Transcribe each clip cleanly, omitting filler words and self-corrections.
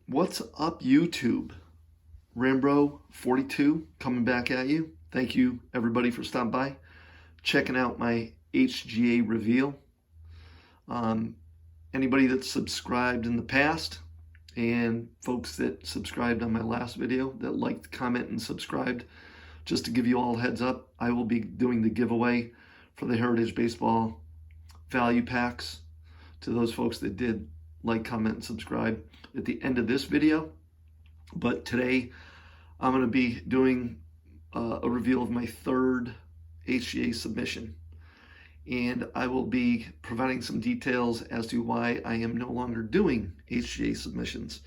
What's up, YouTube? Rambro42 coming back at you. Thank you, everybody, for stopping by, checking out my HGA Reveal. Anybody that's subscribed in the past and folks that subscribed on my last video that liked, comment, and subscribed, just to give you all a heads up, I will be doing the giveaway for the Heritage Baseball value packs to those folks that did like, comment, and subscribe at the end of this video. But today I'm going to be doing a reveal of my third HGA submission, and I will be providing some details as to why I am no longer doing HGA submissions.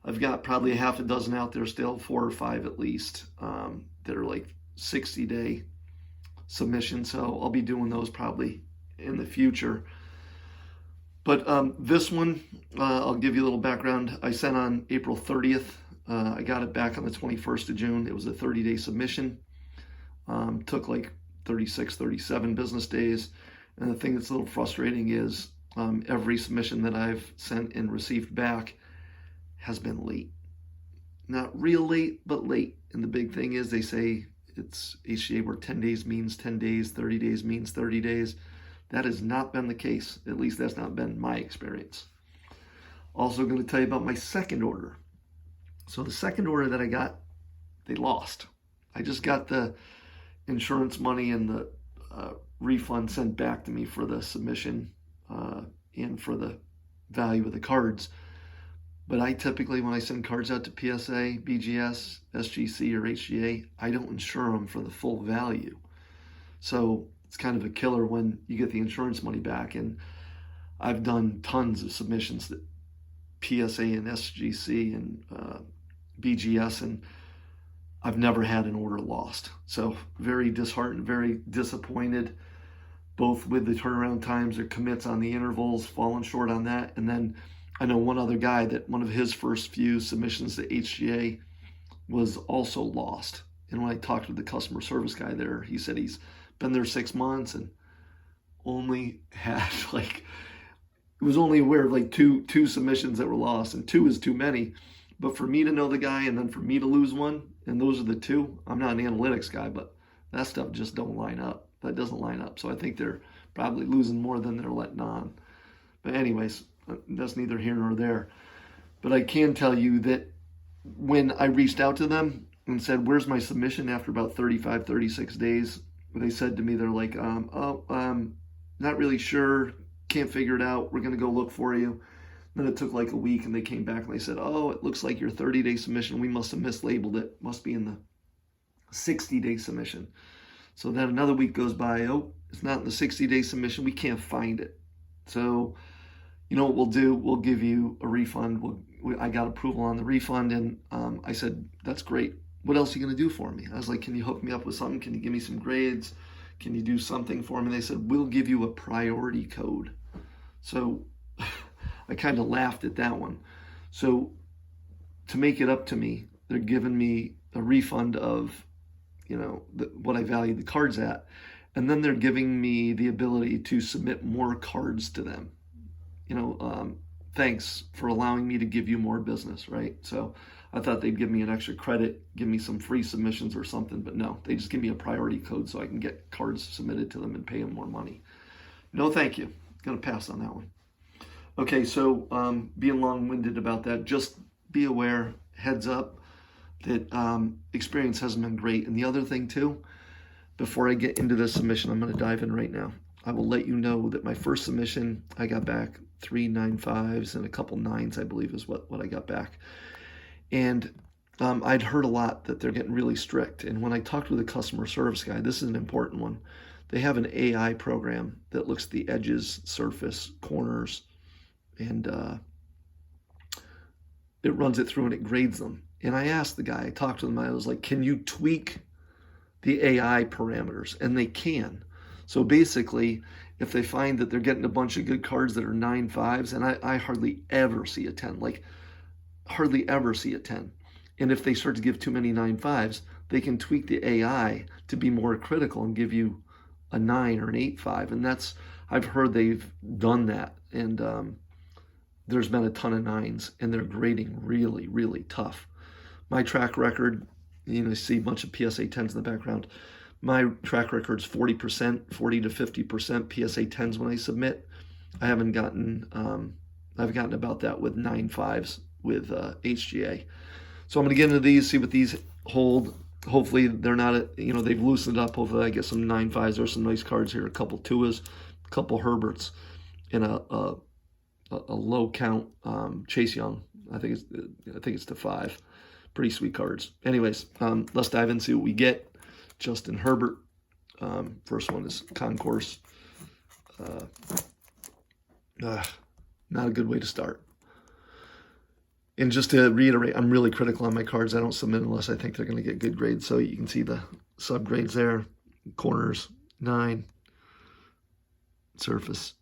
I've got probably a half a dozen out there still, 4 or 5 at least, that are like 60-day submissions, so I'll be doing those probably in the future. But this one, I'll give you a little background. I sent on April 30th. I got it back on the 21st of June. It was a 30-day submission. Took like 36, 37 business days. And the thing that's a little frustrating is every submission that I've sent and received back has been late. Not real late, but late. And the big thing is they say it's HGA where 10 days means 10 days, 30 days means 30 days. That has not been the case. At least that's not been my experience. Also going to tell you about my second order. So the second order that I got, they lost. I just got the insurance money and the refund sent back to me for the submission and for the value of the cards. But I typically, when I send cards out to PSA, BGS, SGC, or HGA, I don't insure them for the full value. So it's kind of a killer when you get the insurance money back. And I've done tons of submissions that PSA and SGC and BGS, and I've never had an order lost. So very disheartened, very disappointed, both with the turnaround times or commits on the intervals, falling short on that. And then I know one other guy that one of his first few submissions to HGA was also lost. And when I talked with the customer service guy there, he said he's been there 6 months and only had was only aware of like two submissions that were lost, and 2 is too many. But for me to know the guy and then for me to lose one, and those are the 2, I'm not an analytics guy, but that stuff just don't line up. That doesn't line up. So I think they're probably losing more than they're letting on. But anyways, that's neither here nor there. But I can tell you that when I reached out to them and said, where's my submission, after about 35, 36 days, they said to me, they're like, not really sure, can't figure it out, we're going to go look for you. Then it took like a week, and they came back and they said, oh, it looks like your 30-day submission, we must have mislabeled it, must be in the 60-day submission. So then another week goes by, oh, it's not in the 60-day submission, we can't find it. So you know what we'll do, we'll give you a refund. I got approval on the refund, and I said, that's great. What else are you going to do for me? I was like, can you hook me up with something? Can you give me some grades? Can you do something for me? They said, we'll give you a priority code. So I kind of laughed at that one. So to make it up to me, they're giving me a refund of, what I value the cards at. And then they're giving me the ability to submit more cards to them. Thanks for allowing me to give you more business, right? So I thought they'd give me an extra credit, give me some free submissions or something, but no, they just give me a priority code so I can get cards submitted to them and pay them more money. No, thank you. Gonna pass on that one. Okay, so being long-winded about that, just be aware, heads up, that experience hasn't been great. And the other thing too, before I get into this submission, I'm gonna dive in right now. I will let you know that my first submission, I got back 3 9.5s and a couple 9s, I believe is what I got back. And I'd heard a lot that they're getting really strict. And when I talked with a customer service guy, this is an important one. They have an AI program that looks at the edges, surface, corners, and it runs it through and it grades them. And I asked the guy, I talked to them, I was like, can you tweak the AI parameters? And they can. So basically, if they find that they're getting a bunch of good cards that are 9.5s, and I hardly ever see a 10, like hardly ever see a 10. And if they start to give too many 9.5s, they can tweak the AI to be more critical and give you a 9 or an 8.5. And I've heard they've done that. And there's been a ton of 9s, and they're grading really, really tough. My track record, you see a bunch of PSA 10s in the background. My track record's 40%, 40 to 50% PSA 10s when I submit. I haven't gotten, I've gotten about that with 9.5s with HGA. So I'm going to get into these, see what these hold. Hopefully they're not, they've loosened up. Hopefully I get some 9.5s. There's some nice cards here. A couple Tuas, a couple Herberts, and a low count Chase Young. I think it's to 5. Pretty sweet cards. Anyways, let's dive in and see what we get. Justin Herbert. First one is Concourse. Not a good way to start. And just to reiterate, I'm really critical on my cards. I don't submit unless I think they're going to get good grades. So you can see the subgrades there. Corners, 9. Surface,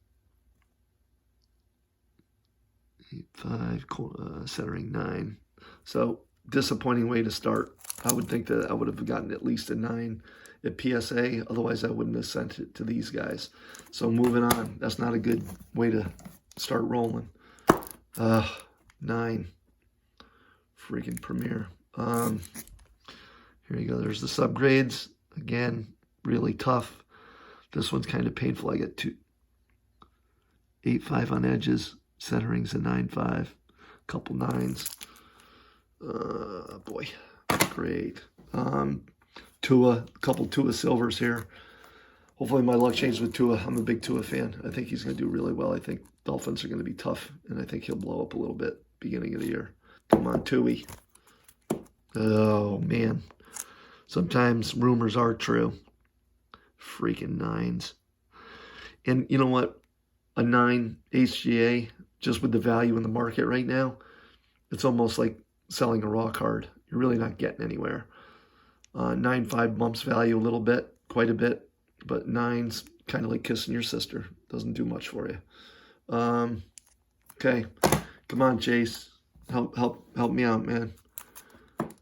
8.5. Centering, 9. So disappointing way to start. I would think that I would have gotten at least a 9 at PSA. Otherwise, I wouldn't have sent it to these guys. So moving on. That's not a good way to start rolling. 9. Freaking Premier. Here you go. There's the subgrades. Again, really tough. This one's kind of painful. I get 8.5 on edges. Centering's a 9.5. Couple 9s. Boy, great. Tua, a couple Tua silvers here. Hopefully my luck changes with Tua. I'm a big Tua fan. I think he's going to do really well. I think Dolphins are going to be tough, and I think he'll blow up a little bit beginning of the year. Come on, Tui. Oh, man. Sometimes rumors are true. Freaking 9s. And you know what? A 9 HGA, just with the value in the market right now, it's almost like selling a raw card. You're really not getting anywhere. 9.5 bumps value a little bit, quite a bit, but 9's kind of like kissing your sister. Doesn't do much for you. Okay, come on, Chase. Help me out, man.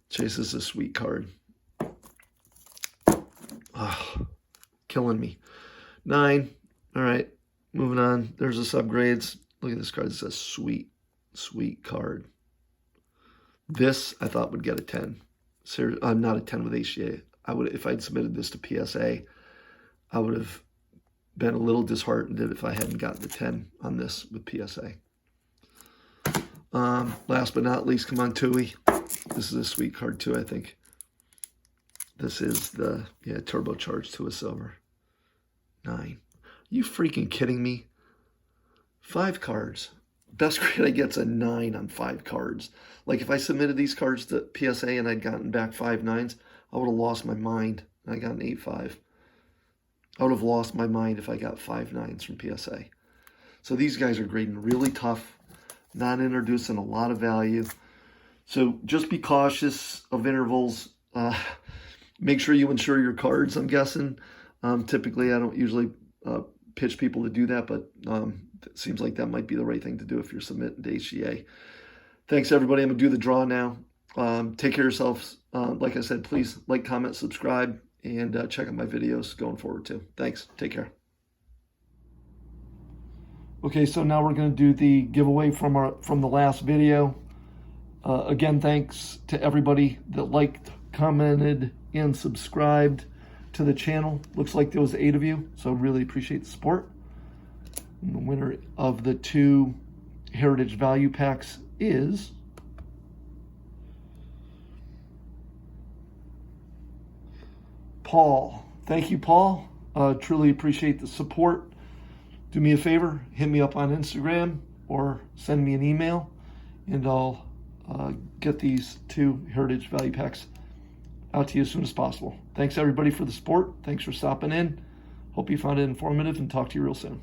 Chase is a sweet card. Killing me. 9. All right, moving on. There's the subgrades. Look at this card. It's a sweet, sweet card. This I thought would get a 10. Not a 10 with HGA. I would, if I'd submitted this to PSA, I would have been a little disheartened if I hadn't gotten the 10 on this with PSA. Last but not least, come on, Tui. This is a sweet card too, I think. This is the turbocharged to a silver. 9. Are you freaking kidding me? 5 cards. Best grade I get's a 9 on 5 cards. Like if I submitted these cards to PSA and I'd gotten back 5 9s, I would have lost my mind. I got an 8.5. I would have lost my mind if I got 5 9s from PSA. So these guys are grading really tough, not introducing a lot of value. So just be cautious of intervals. Make sure you insure your cards, I'm guessing. Typically, I don't usually pitch people to do that, but it seems like that might be the right thing to do if you're submitting to HGA. Thanks, everybody. I'm going to do the draw now. Take care of yourselves. Like I said, please like, comment, subscribe, and check out my videos going forward too. Thanks. Take care. Okay, so now we're going to do the giveaway from the last video. Again, thanks to everybody that liked, commented, and subscribed to the channel. Looks like there was 8 of you, so really appreciate the support. And the winner of the 2 Heritage Value Packs is Paul. Thank you, Paul. Truly appreciate the support. Do me a favor, hit me up on Instagram or send me an email, and I'll get these 2 Heritage Value Packs out to you as soon as possible. Thanks, everybody, for the support. Thanks for stopping in. Hope you found it informative, and talk to you real soon.